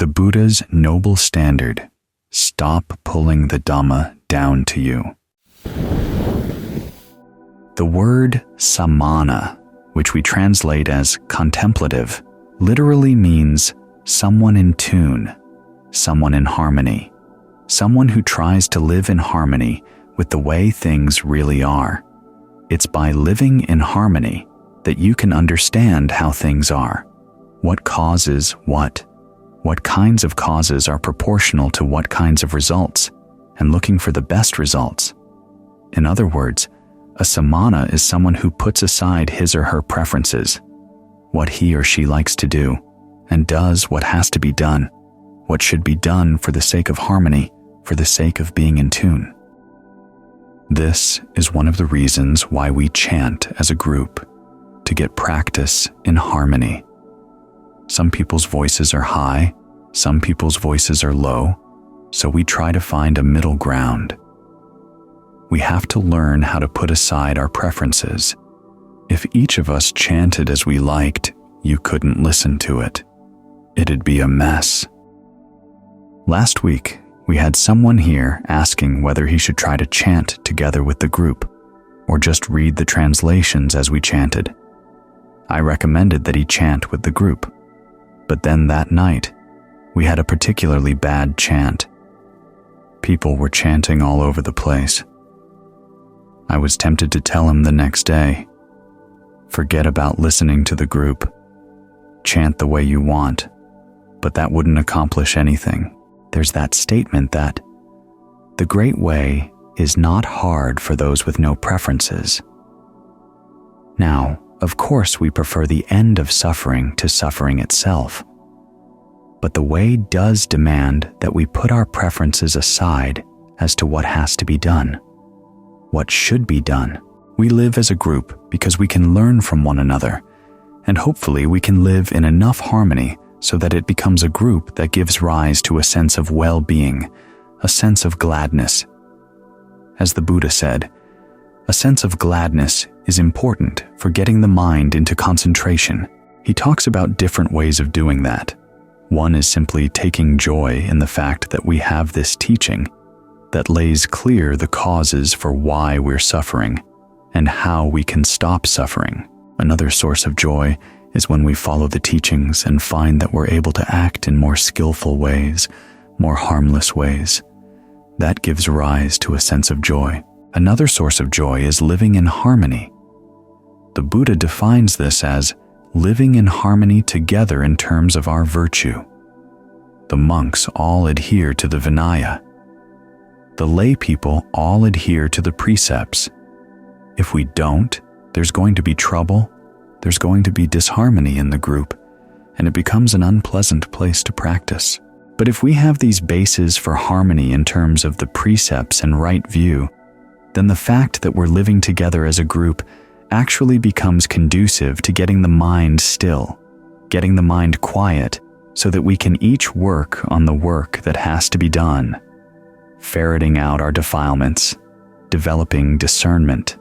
the Buddha's noble standard, stop pulling the Dhamma down to you. The word Samaṇa, which we translate as contemplative, literally means someone in tune, someone in harmony, someone who tries to live in harmony with the way things really are. It's by living in harmony that you can understand how things are, what causes what kinds of causes are proportional to what kinds of results, and looking for the best results. In other words, a Samaṇa is someone who puts aside his or her preferences, what he or she likes to do, and does what has to be done, what should be done for the sake of harmony, for the sake of being in tune. This is one of the reasons why we chant as a group, to get practice in harmony. Some people's voices are high, some people's voices are low, so we try to find a middle ground. We have to learn how to put aside our preferences. If each of us chanted as we liked, you couldn't listen to it. It'd be a mess. Last week, we had someone here asking whether he should try to chant together with the group, or just read the translations as we chanted. I recommended that he chant with the group, but then that night, we had a particularly bad chant. People were chanting all over the place. I was tempted to tell him the next day, forget about listening to the group. Chant the way you want, but that wouldn't accomplish anything. There's that statement that the great way is not hard for those with no preferences. Now, of course, we prefer the end of suffering to suffering itself. But the way does demand that we put our preferences aside as to what has to be done, what should be done. We live as a group because we can learn from one another, and hopefully we can live in enough harmony so that it becomes a group that gives rise to a sense of well-being, a sense of gladness. As the Buddha said, a sense of gladness is important for getting the mind into concentration. He talks about different ways of doing that. One is simply taking joy in the fact that we have this teaching that lays clear the causes for why we're suffering and how we can stop suffering. Another source of joy is when we follow the teachings and find that we're able to act in more skillful ways, more harmless ways. That gives rise to a sense of joy. Another source of joy is living in harmony. The Buddha defines this as living in harmony together in terms of our virtue. The monks all adhere to the Vinaya. The lay people all adhere to the precepts. If we don't, there's going to be trouble, there's going to be disharmony in the group, and it becomes an unpleasant place to practice. But if we have these bases for harmony in terms of the precepts and right view, then the fact that we're living together as a group actually becomes conducive to getting the mind still, getting the mind quiet, so that we can each work on the work that has to be done, ferreting out our defilements, developing discernment.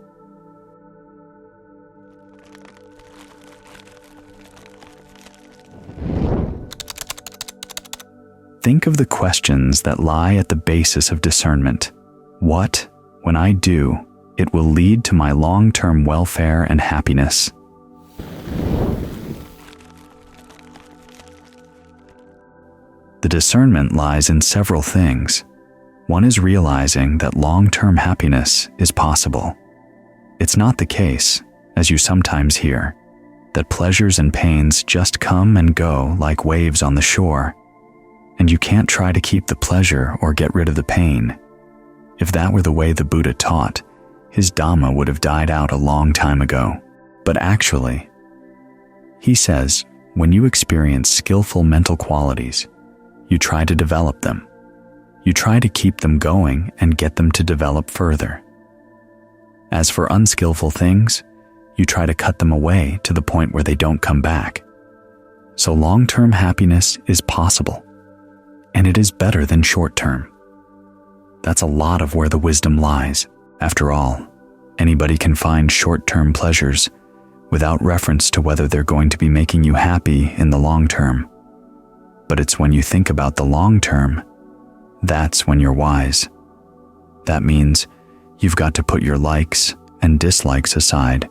Think of the questions that lie at the basis of discernment. What, when I do, it will lead to my long-term welfare and happiness? The discernment lies in several things. One is realizing that long-term happiness is possible. It's not the case, as you sometimes hear, that pleasures and pains just come and go like waves on the shore, and you can't try to keep the pleasure or get rid of the pain. If that were the way the Buddha taught, his Dhamma would have died out a long time ago. But actually, he says, when you experience skillful mental qualities, you try to develop them. You try to keep them going and get them to develop further. As for unskillful things, you try to cut them away to the point where they don't come back. So long-term happiness is possible, and it is better than short-term. That's a lot of where the wisdom lies. After all, anybody can find short-term pleasures without reference to whether they're going to be making you happy in the long term. But But it's when you think about the long term, that's when you're wise. That means you've got to put your likes and dislikes aside.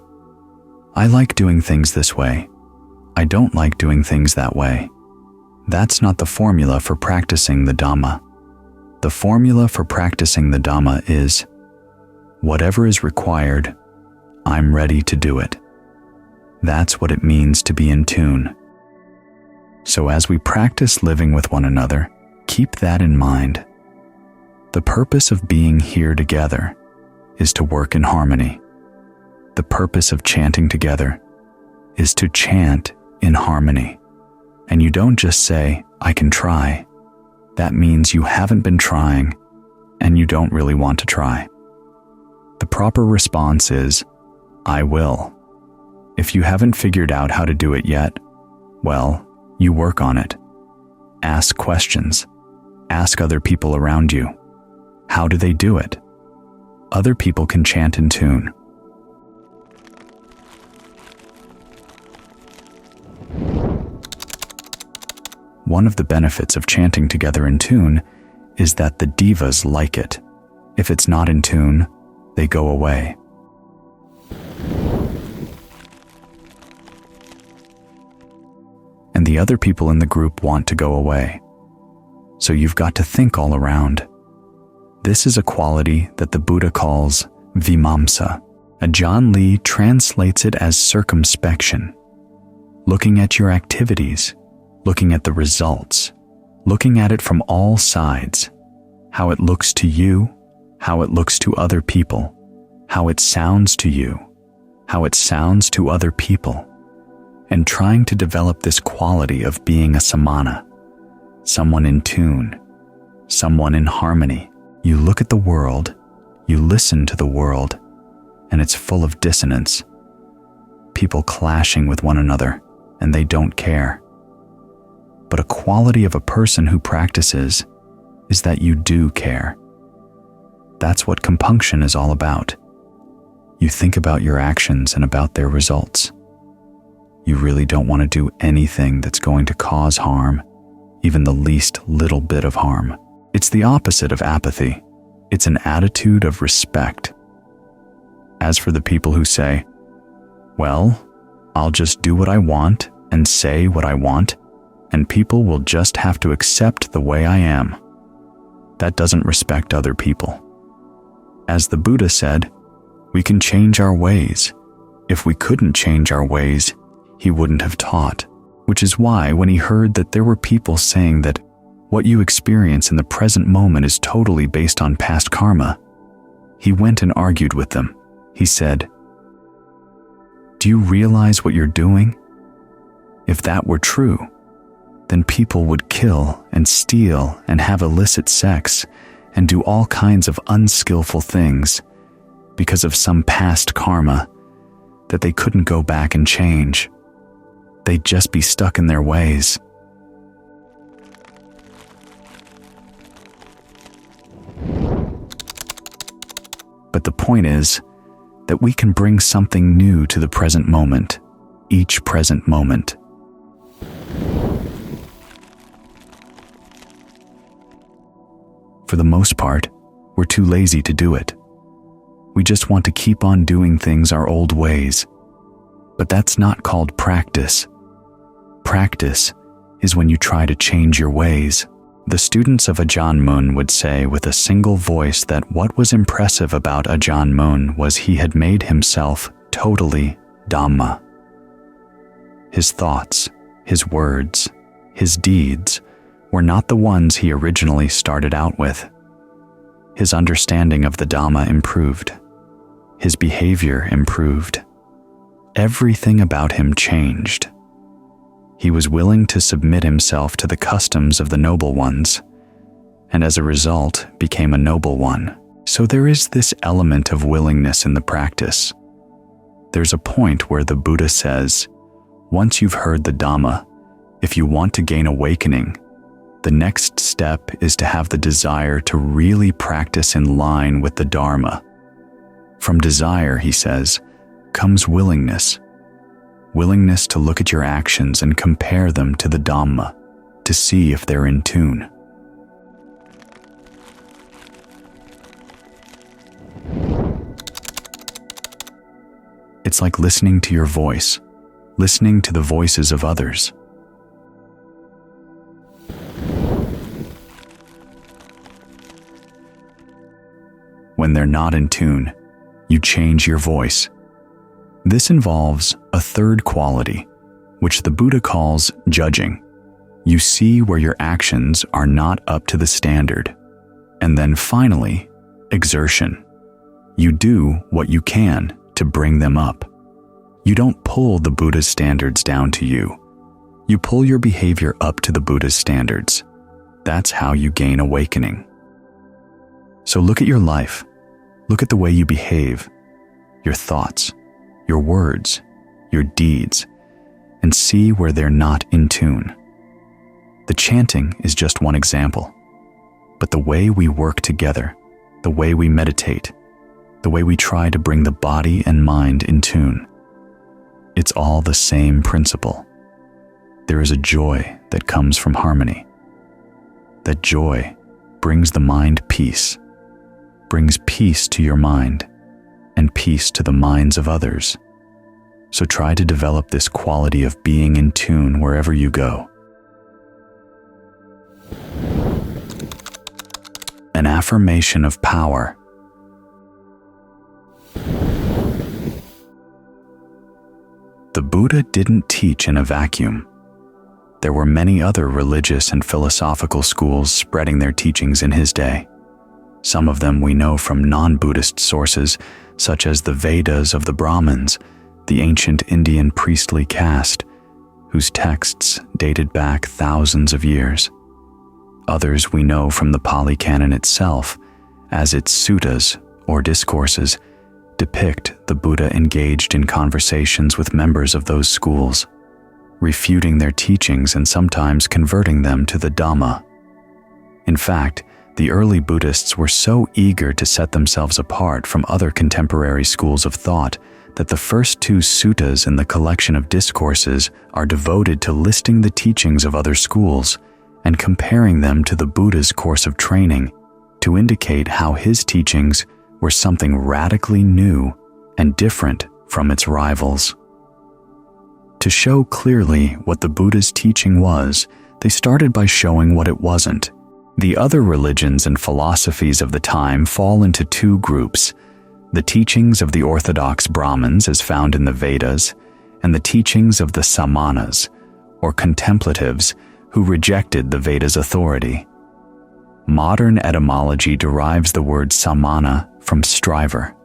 I like doing things this way. I don't like doing things that way. That's not the formula for practicing the Dhamma. The formula for practicing the Dhamma is, whatever is required, I'm ready to do it. That's what it means to be in tune. So as we practice living with one another, keep that in mind. The purpose of being here together is to work in harmony. The purpose of chanting together is to chant in harmony. And you don't just say, I can try. That means you haven't been trying and you don't really want to try. The proper response is, I will. If you haven't figured out how to do it yet, well, you work on it. Ask questions. Ask other people around you. How do they do it? Other people can chant in tune. One of the benefits of chanting together in tune is that the devas like it. If it's not in tune, they go away. And the other people in the group want to go away. So you've got to think all around. This is a quality that the Buddha calls vimamsa. Ajahn Lee translates it as circumspection. Looking at your activities, looking at the results, looking at it from all sides, how it looks to you, how it looks to other people, how it sounds to you, how it sounds to other people, and trying to develop this quality of being a Samaṇa, someone in tune, someone in harmony. You look at the world, you listen to the world, and it's full of dissonance. People clashing with one another, and they don't care. But a quality of a person who practices is that you do care. That's what compunction is all about. You think about your actions and about their results. You really don't want to do anything that's going to cause harm, even the least little bit of harm. It's the opposite of apathy. It's an attitude of respect. As for the people who say, well, I'll just do what I want and say what I want, and people will just have to accept the way I am. That doesn't respect other people. As the Buddha said, we can change our ways. If we couldn't change our ways, he wouldn't have taught. Which is why when he heard that there were people saying that what you experience in the present moment is totally based on past karma, he went and argued with them. He said, do you realize what you're doing? If that were true, then people would kill and steal and have illicit sex and do all kinds of unskillful things because of some past karma that they couldn't go back and change. They'd just be stuck in their ways. But the point is that we can bring something new to the present moment, each present moment. For the most part, we're too lazy to do it. We just want to keep on doing things our old ways. But that's not called practice. Practice is when you try to change your ways. The students of Ajahn Mun would say with a single voice that what was impressive about Ajahn Mun was he had made himself totally Dhamma. His thoughts, his words, his deeds were not the ones he originally started out with. His understanding of the Dhamma improved. His behavior improved. Everything about him changed. He was willing to submit himself to the customs of the noble ones, and as a result became a noble one. So there is this element of willingness in the practice. There's a point where the Buddha says, once you've heard the Dhamma, if you want to gain awakening, the next step is to have the desire to really practice in line with the Dharma. From desire, he says, comes willingness. Willingness to look at your actions and compare them to the Dhamma. to see if they're in tune. It's like listening to your voice, listening to the voices of others. When they're not in tune, you change your voice. This involves a third quality, which the Buddha calls judging. You see where your actions are not up to the standard. And then finally, exertion. You do what you can to bring them up. You don't pull the Buddha's standards down to you. You pull your behavior up to the Buddha's standards. That's how you gain awakening. So look at your life. Look at the way you behave, your thoughts, your words, your deeds, and see where they're not in tune. The chanting is just one example, but the way we work together, the way we meditate, the way we try to bring the body and mind in tune, it's all the same principle. There is a joy that comes from harmony. That joy brings the mind peace, brings peace to your mind and peace to the minds of others. So try to develop this quality of being in tune wherever you go. An affirmation of power. The Buddha didn't teach in a vacuum. There were many other religious and philosophical schools spreading their teachings in his day. Some of them we know from non-Buddhist sources, such as the Vedas of the Brahmins, the ancient Indian priestly caste, whose texts dated back thousands of years. Others we know from the Pali Canon itself, as its suttas, or discourses, depict the Buddha engaged in conversations with members of those schools, refuting their teachings and sometimes converting them to the Dhamma. In fact, the early Buddhists were so eager to set themselves apart from other contemporary schools of thought that the first two suttas in the collection of discourses are devoted to listing the teachings of other schools and comparing them to the Buddha's course of training to indicate how his teachings were something radically new and different from its rivals. To show clearly what the Buddha's teaching was, they started by showing what it wasn't. The other religions and philosophies of the time fall into two groups: the teachings of the orthodox Brahmins as found in the Vedas, and the teachings of the Samaṇas, or contemplatives, who rejected the Vedas' authority. Modern etymology derives the word Samaṇa from striver,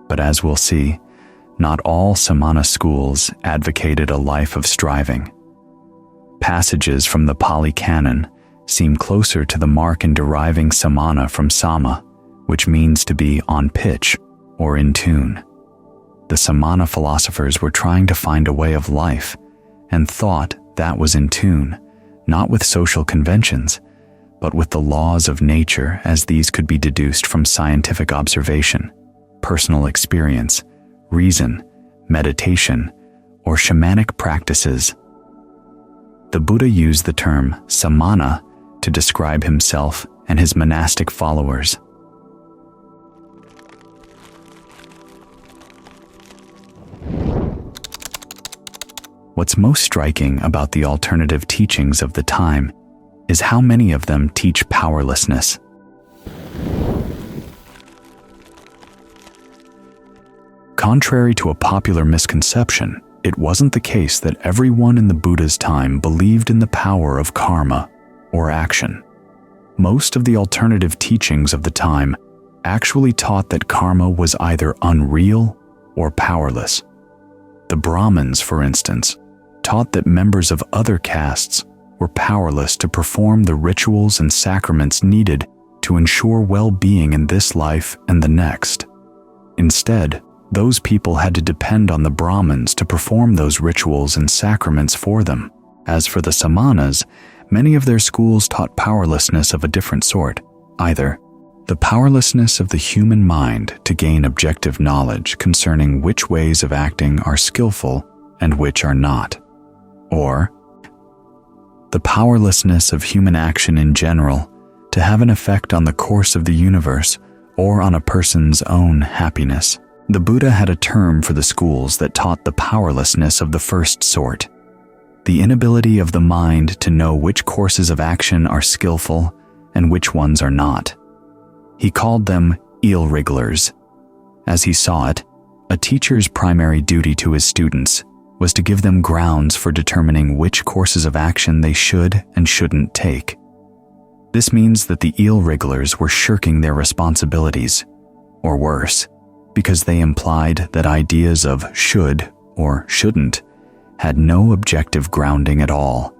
but as we'll see, not all Samaṇa schools advocated a life of striving. Passages from the Pali Canon seem closer to the mark in deriving Samaṇa from Sama, which means to be on pitch or in tune. The Samaṇa philosophers were trying to find a way of life and thought that was in tune, not with social conventions, but with the laws of nature as these could be deduced from scientific observation, personal experience, reason, meditation, or shamanic practices. The Buddha used the term Samaṇa to describe himself and his monastic followers. What's most striking about the alternative teachings of the time is how many of them teach powerlessness. Contrary to a popular misconception, it wasn't the case that everyone in the Buddha's time believed in the power of karma, or action. Most of the alternative teachings of the time actually taught that karma was either unreal or powerless. The Brahmins, for instance, taught that members of other castes were powerless to perform the rituals and sacraments needed to ensure well-being in this life and the next. Instead, those people had to depend on the Brahmins to perform those rituals and sacraments for them. As for the Samanas, many of their schools taught powerlessness of a different sort, either the powerlessness of the human mind to gain objective knowledge concerning which ways of acting are skillful and which are not, or the powerlessness of human action in general to have an effect on the course of the universe or on a person's own happiness. The Buddha had a term for the schools that taught the powerlessness of the first sort, the inability of the mind to know which courses of action are skillful and which ones are not. He called them Eel-Wrigglers. As he saw it, a teacher's primary duty to his students was to give them grounds for determining which courses of action they should and shouldn't take. This means that the Eel-Wrigglers were shirking their responsibilities, or worse, because they implied that ideas of should or shouldn't had no objective grounding at all.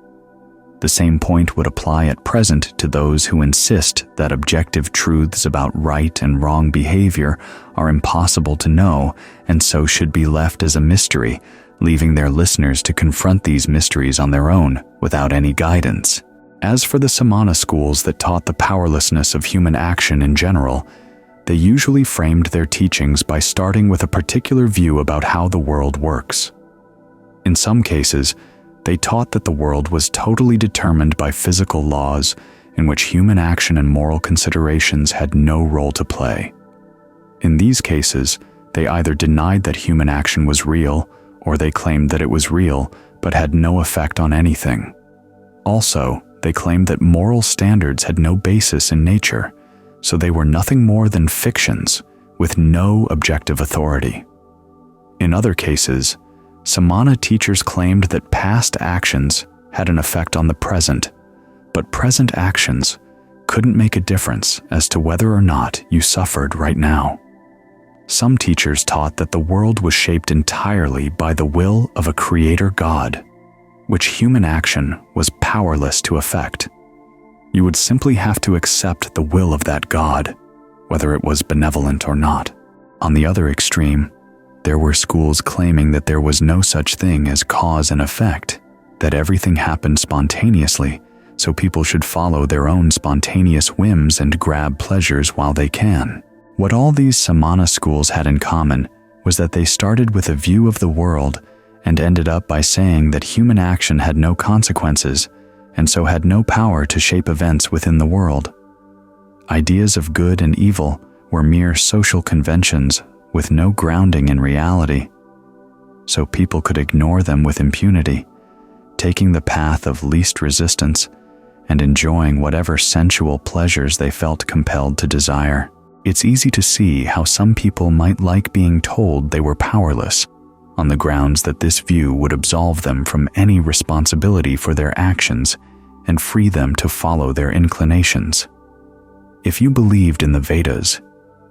The same point would apply at present to those who insist that objective truths about right and wrong behavior are impossible to know and so should be left as a mystery, leaving their listeners to confront these mysteries on their own without any guidance. As for the Samaṇa schools that taught the powerlessness of human action in general, they usually framed their teachings by starting with a particular view about how the world works. In some cases, they taught that the world was totally determined by physical laws in which human action and moral considerations had no role to play. In these cases, they either denied that human action was real, or they claimed that it was real but had no effect on anything. Also, they claimed that moral standards had no basis in nature, so they were nothing more than fictions with no objective authority. In other cases, Samaṇa teachers claimed that past actions had an effect on the present, but present actions couldn't make a difference as to whether or not you suffered right now. Some teachers taught that the world was shaped entirely by the will of a creator God, which human action was powerless to affect. You would simply have to accept the will of that God, whether it was benevolent or not. On the other extreme, there were schools claiming that there was no such thing as cause and effect, that everything happened spontaneously, so people should follow their own spontaneous whims and grab pleasures while they can. What all these Samaṇa schools had in common was that they started with a view of the world and ended up by saying that human action had no consequences and so had no power to shape events within the world. Ideas of good and evil were mere social conventions with no grounding in reality, so people could ignore them with impunity, taking the path of least resistance and enjoying whatever sensual pleasures they felt compelled to desire. It's easy to see how some people might like being told they were powerless, on the grounds that this view would absolve them from any responsibility for their actions and free them to follow their inclinations. If you believed in the Vedas,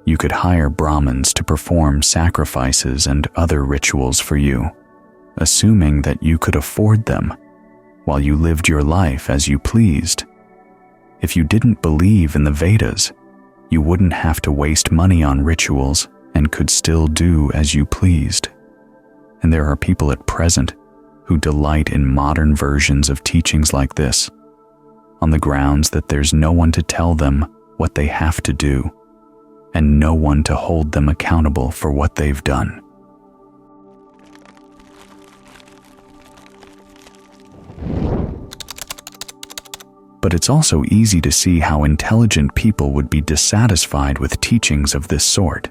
you could hire Brahmins to perform sacrifices and other rituals for you, assuming that you could afford them while you lived your life as you pleased. If you didn't believe in the Vedas, you wouldn't have to waste money on rituals and could still do as you pleased. And there are people at present who delight in modern versions of teachings like this, on the grounds that there's no one to tell them what they have to do, and no one to hold them accountable for what they've done. But it's also easy to see how intelligent people would be dissatisfied with teachings of this sort.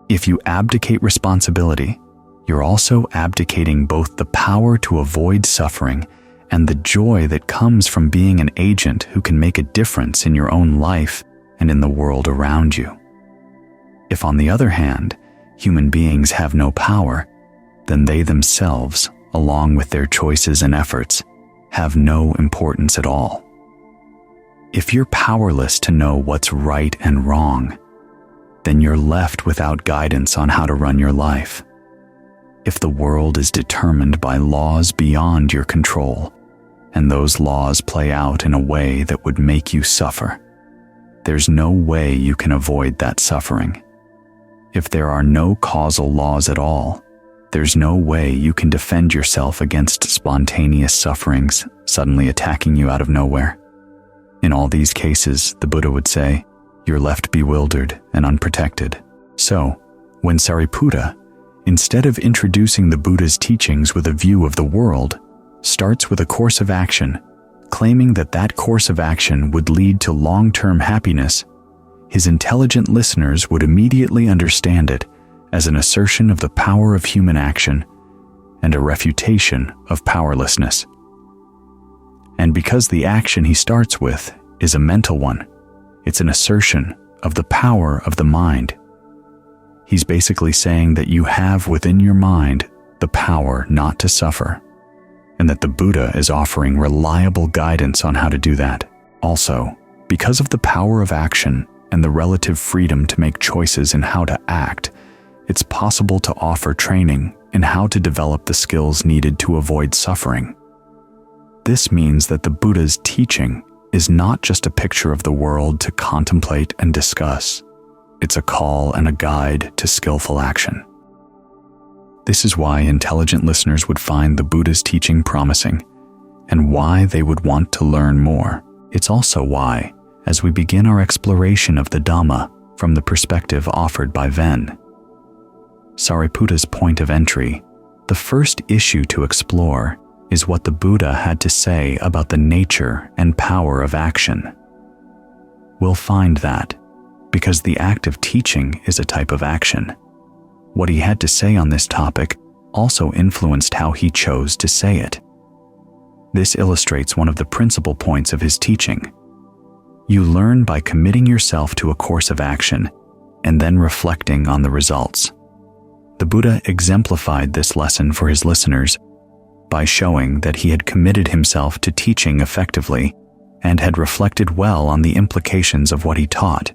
If you abdicate responsibility, you're also abdicating both the power to avoid suffering and the joy that comes from being an agent who can make a difference in your own life and in the world around you. If, on the other hand, human beings have no power, then they themselves, along with their choices and efforts, have no importance at all. If you're powerless to know what's right and wrong, then you're left without guidance on how to run your life. If the world is determined by laws beyond your control, and those laws play out in a way that would make you suffer, there's no way you can avoid that suffering. If there are no causal laws at all, there's no way you can defend yourself against spontaneous sufferings suddenly attacking you out of nowhere. In all these cases, the Buddha would say, you're left bewildered and unprotected. So, when Sariputta, instead of introducing the Buddha's teachings with a view of the world, starts with a course of action, claiming that that course of action would lead to long-term happiness, his intelligent listeners would immediately understand it as an assertion of the power of human action and a refutation of powerlessness. And because the action he starts with is a mental one, it's an assertion of the power of the mind. He's basically saying that you have within your mind the power not to suffer, and that the Buddha is offering reliable guidance on how to do that. Also, because of the power of action and the relative freedom to make choices in how to act, it's possible to offer training in how to develop the skills needed to avoid suffering. This means that the Buddha's teaching is not just a picture of the world to contemplate and discuss. It's a call and a guide to skillful action. This is why intelligent listeners would find the Buddha's teaching promising, and why they would want to learn more. It's also why, as we begin our exploration of the Dhamma from the perspective offered by Ven, Sariputta's point of entry, the first issue to explore is what the Buddha had to say about the nature and power of action. We'll find that, because the act of teaching is a type of action, what he had to say on this topic also influenced how he chose to say it. This illustrates one of the principal points of his teaching. You learn by committing yourself to a course of action and then reflecting on the results. The Buddha exemplified this lesson for his listeners by showing that he had committed himself to teaching effectively and had reflected well on the implications of what he taught.